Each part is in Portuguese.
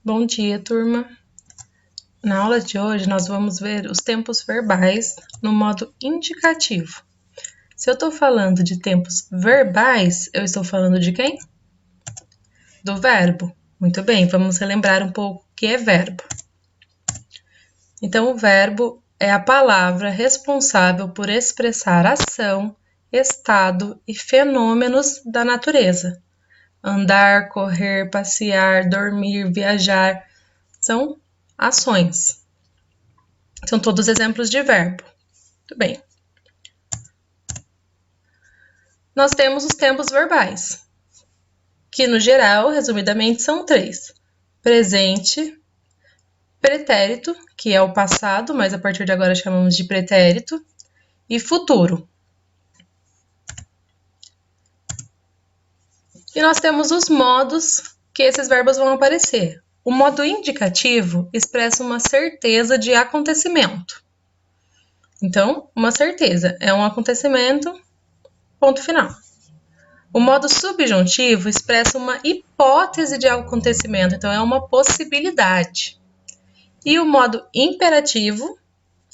Bom dia, turma! Na aula de hoje, nós vamos ver os tempos verbais no modo indicativo. Se eu estou falando de tempos verbais, eu estou falando de quem? Do verbo. Muito bem, vamos relembrar um pouco o que é verbo. Então, o verbo é a palavra responsável por expressar ação, estado e fenômenos da natureza. Andar, correr, passear, dormir, viajar, são ações. São todos exemplos de verbo. Muito bem. Nós temos os tempos verbais, que no geral, resumidamente, são 3. Presente, pretérito, que é o passado, mas a partir de agora chamamos de pretérito, e futuro. E nós temos os modos que esses verbos vão aparecer. O modo indicativo expressa uma certeza de acontecimento. Então, uma certeza é um acontecimento, ponto final. O modo subjuntivo expressa uma hipótese de acontecimento, então é uma possibilidade. E o modo imperativo,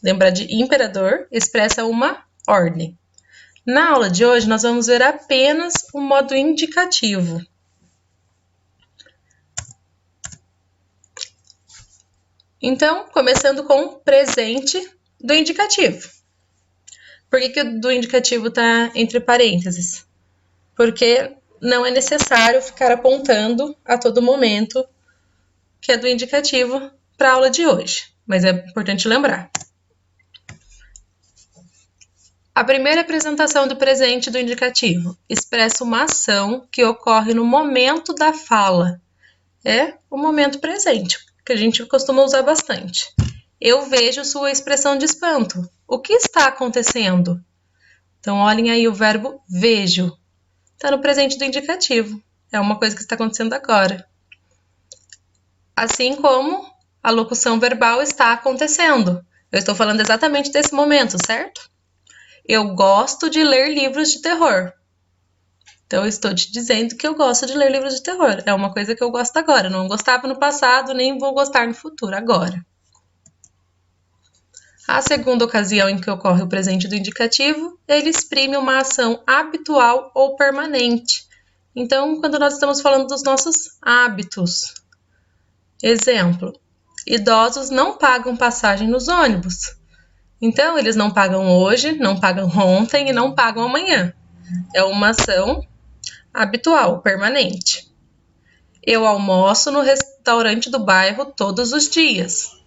lembra de imperador, expressa uma ordem. Na aula de hoje, nós vamos ver apenas o modo indicativo. Então, começando com o presente do indicativo. Por que o do indicativo está entre parênteses? Porque não é necessário ficar apontando a todo momento que é do indicativo para a aula de hoje, mas é importante lembrar. A primeira apresentação do presente do indicativo expressa uma ação que ocorre no momento da fala. É o momento presente, que a gente costuma usar bastante. Eu vejo sua expressão de espanto. O que está acontecendo? Então, olhem aí o verbo vejo. Está no presente do indicativo. É uma coisa que está acontecendo agora. Assim como a locução verbal está acontecendo. Eu estou falando exatamente desse momento, certo? Eu gosto de ler livros de terror. Então, eu estou te dizendo que eu gosto de ler livros de terror. É uma coisa que eu gosto agora. Não gostava no passado, nem vou gostar no futuro, agora. A segunda ocasião em que ocorre o presente do indicativo, ele exprime uma ação habitual ou permanente. Então, quando nós estamos falando dos nossos hábitos. Exemplo, idosos não pagam passagem nos ônibus. Então, eles não pagam hoje, não pagam ontem e não pagam amanhã. É uma ação habitual, permanente. Eu almoço no restaurante do bairro todos os dias.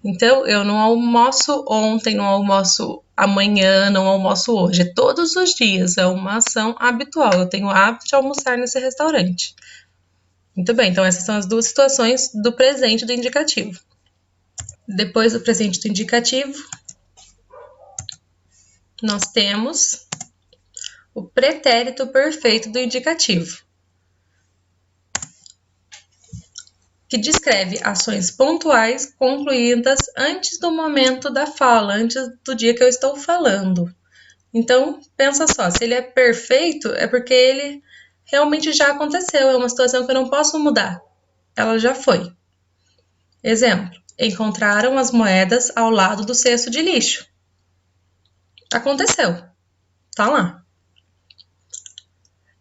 Então, eu não almoço ontem, não almoço amanhã, não almoço hoje. É todos os dias, é uma ação habitual. Eu tenho o hábito de almoçar nesse restaurante. Muito bem, então essas são as duas situações do presente do indicativo. Depois do presente do indicativo, nós temos o pretérito perfeito do indicativo, que descreve ações pontuais concluídas antes do momento da fala, antes do dia que eu estou falando. Então, pensa só, se ele é perfeito, é porque ele realmente já aconteceu, é uma situação que eu não posso mudar. Ela já foi. Exemplo, encontraram as moedas ao lado do cesto de lixo. Aconteceu. Tá lá.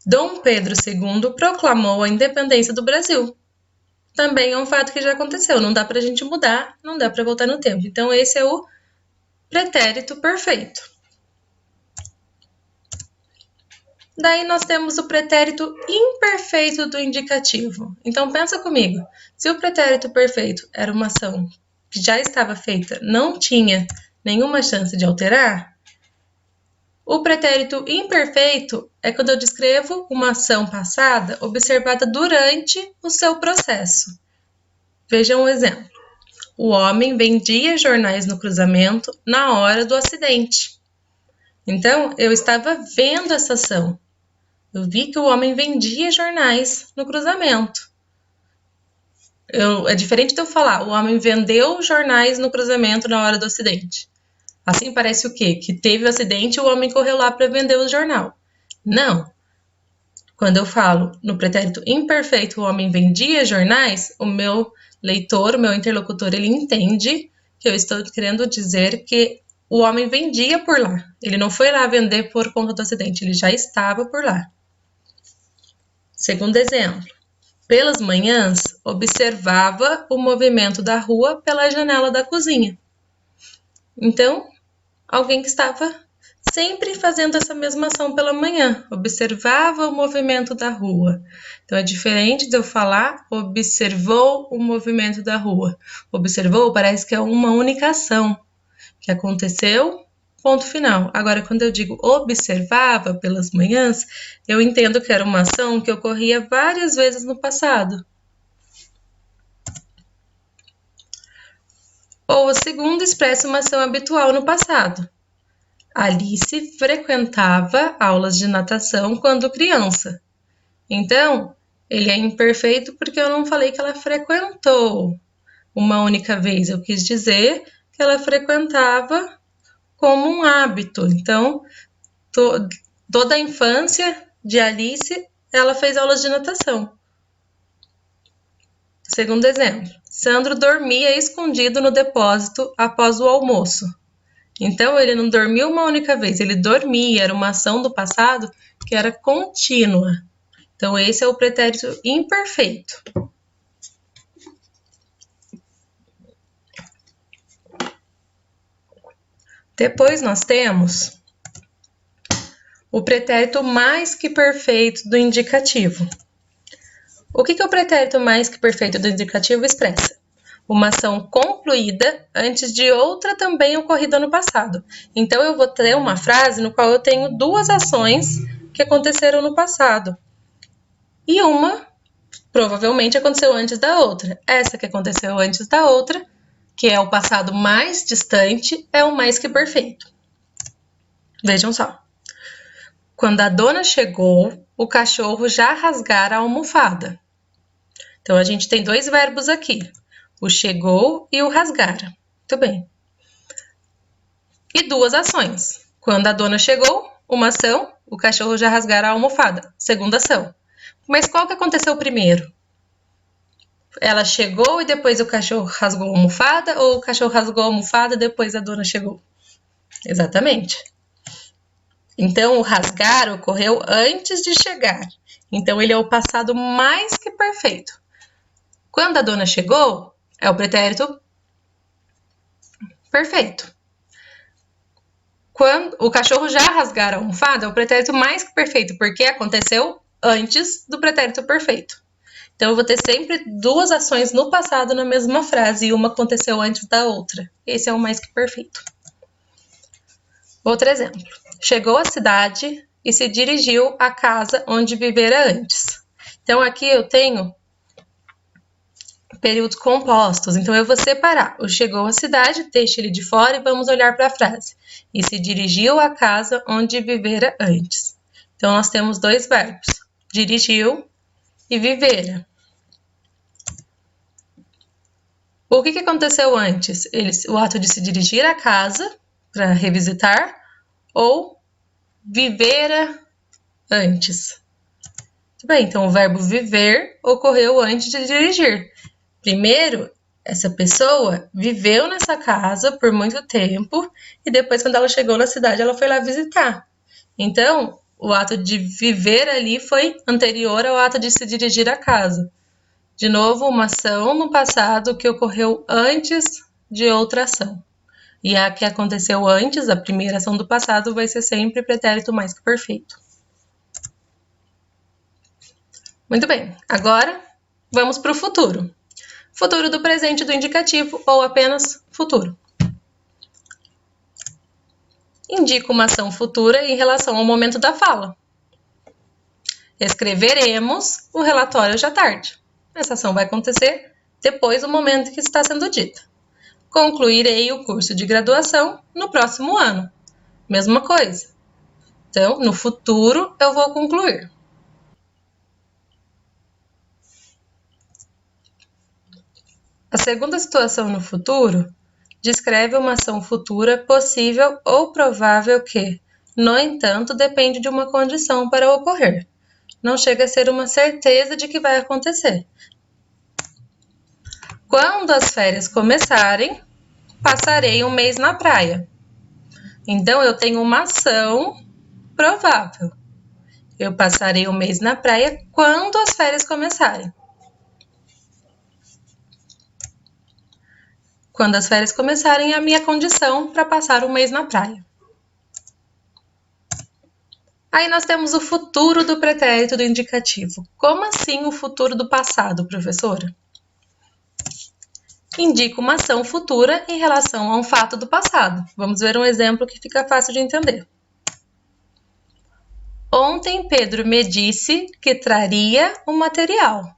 Dom Pedro II proclamou a independência do Brasil. Também é um fato que já aconteceu, não dá pra gente mudar, não dá pra voltar no tempo. Então, esse é o pretérito perfeito. Daí nós temos o pretérito imperfeito do indicativo. Então, pensa comigo. Se o pretérito perfeito era uma ação que já estava feita, não tinha nenhuma chance de alterar, o pretérito imperfeito é quando eu descrevo uma ação passada observada durante o seu processo. Vejam um exemplo. O homem vendia jornais no cruzamento na hora do acidente. Então, eu estava vendo essa ação. Eu vi que o homem vendia jornais no cruzamento. É diferente de eu falar, o homem vendeu jornais no cruzamento na hora do acidente. Assim parece o quê? Que teve o acidente e o homem correu lá para vender o jornal. Não. Quando eu falo no pretérito imperfeito, o homem vendia jornais, o meu leitor, o meu interlocutor, ele entende que eu estou querendo dizer que o homem vendia por lá. Ele não foi lá vender por conta do acidente, ele já estava por lá. Segundo exemplo, pelas manhãs, observava o movimento da rua pela janela da cozinha. Então, alguém que estava sempre fazendo essa mesma ação pela manhã, observava o movimento da rua. Então, é diferente de eu falar observou o movimento da rua. Observou parece que é uma única ação que aconteceu, ponto final. Agora, quando eu digo observava pelas manhãs, eu entendo que era uma ação que ocorria várias vezes no passado. Ou o segundo expressa uma ação habitual no passado. Alice frequentava aulas de natação quando criança. Então, ele é imperfeito porque eu não falei que ela frequentou uma única vez. Eu quis dizer que ela frequentava como um hábito. Então, toda a infância de Alice, ela fez aulas de natação. Segundo exemplo, Sandro dormia escondido no depósito após o almoço. Então, ele não dormiu uma única vez, ele dormia, era uma ação do passado que era contínua. Então, esse é o pretérito imperfeito. Depois nós temos o pretérito mais que perfeito do indicativo. O que o pretérito mais que perfeito do indicativo expressa? Uma ação concluída antes de outra também ocorrida no passado. Então, eu vou ter uma frase no qual eu tenho duas ações que aconteceram no passado. E uma, provavelmente, aconteceu antes da outra. Essa que aconteceu antes da outra, que é o passado mais distante, é o mais que perfeito. Vejam só. Quando a dona chegou, o cachorro já rasgara a almofada. Então, a gente tem dois verbos aqui. O chegou e o rasgara. Muito bem. E duas ações. Quando a dona chegou, uma ação, o cachorro já rasgara a almofada. Segunda ação. Mas qual que aconteceu primeiro? Ela chegou e depois o cachorro rasgou a almofada ou o cachorro rasgou a almofada e depois a dona chegou? Exatamente. Então, o rasgar ocorreu antes de chegar. Então, ele é o passado mais que perfeito. Quando a dona chegou, é o pretérito perfeito. Quando o cachorro já rasgara a almofada, é o pretérito mais que perfeito, porque aconteceu antes do pretérito perfeito. Então, eu vou ter sempre duas ações no passado na mesma frase, e uma aconteceu antes da outra. Esse é o mais que perfeito. Outro exemplo. Chegou à cidade e se dirigiu à casa onde vivera antes. Então, aqui eu tenho períodos compostos. Então, eu vou separar o chegou à cidade, deixa ele de fora e vamos olhar para a frase. E se dirigiu à casa onde vivera antes. Então, nós temos dois verbos. Dirigiu e vivera. O que aconteceu antes? O ato de se dirigir à casa para revisitar ou vivera antes. Muito bem, então o verbo viver ocorreu antes de dirigir. Primeiro, essa pessoa viveu nessa casa por muito tempo e depois, quando ela chegou na cidade, ela foi lá visitar. Então, o ato de viver ali foi anterior ao ato de se dirigir à casa. De novo, uma ação no passado que ocorreu antes de outra ação. E a que aconteceu antes, a primeira ação do passado, vai ser sempre pretérito mais que perfeito. Muito bem, agora vamos para o futuro. Futuro do presente do indicativo ou apenas futuro. Indica uma ação futura em relação ao momento da fala. Escreveremos o relatório hoje à tarde. Essa ação vai acontecer depois do momento que está sendo dita. Concluirei o curso de graduação no próximo ano. Mesma coisa. Então, no futuro, eu vou concluir. A segunda situação no futuro descreve uma ação futura possível ou provável que, no entanto, depende de uma condição para ocorrer. não chega a ser uma certeza de que vai acontecer. Quando as férias começarem, passarei um mês na praia. Então, eu tenho uma ação provável. Eu passarei um mês na praia quando as férias começarem. Quando as férias começarem, é a minha condição para passar um mês na praia. Aí nós temos o futuro do pretérito do indicativo. Como assim o futuro do passado, professora? Indica uma ação futura em relação a um fato do passado. Vamos ver um exemplo que fica fácil de entender. Ontem Pedro me disse que traria o material.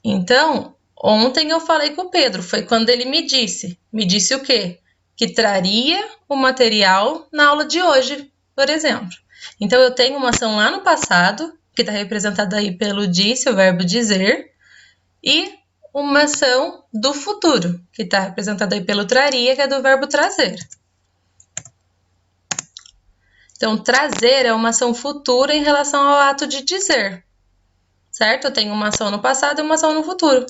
Então, ontem eu falei com o Pedro, foi quando ele me disse. Me disse o quê? Que traria o material na aula de hoje, por exemplo. Então, eu tenho uma ação lá no passado, que está representada aí pelo disse, o verbo dizer, e uma ação do futuro, que está representada aí pelo traria, que é do verbo trazer. Então, trazer é uma ação futura em relação ao ato de dizer, certo? Eu tenho uma ação no passado e uma ação no futuro.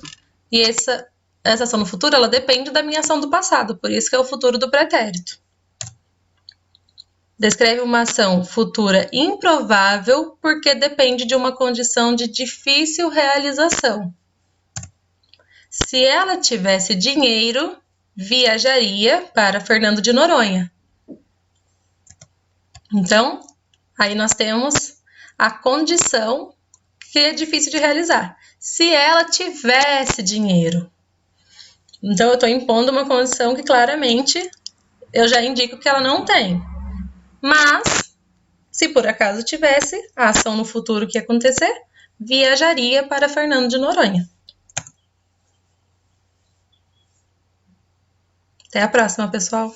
E essa ação no futuro, ela depende da minha ação do passado, por isso que é o futuro do pretérito. Descreve uma ação futura improvável porque depende de uma condição de difícil realização. Se ela tivesse dinheiro, viajaria para Fernando de Noronha. Então, aí nós temos a condição que é difícil de realizar. Se ela tivesse dinheiro. Então, eu estou impondo uma condição que claramente eu já indico que ela não tem. Mas, se por acaso tivesse, a ação no futuro que ia acontecer, viajaria para Fernando de Noronha. Até a próxima, pessoal!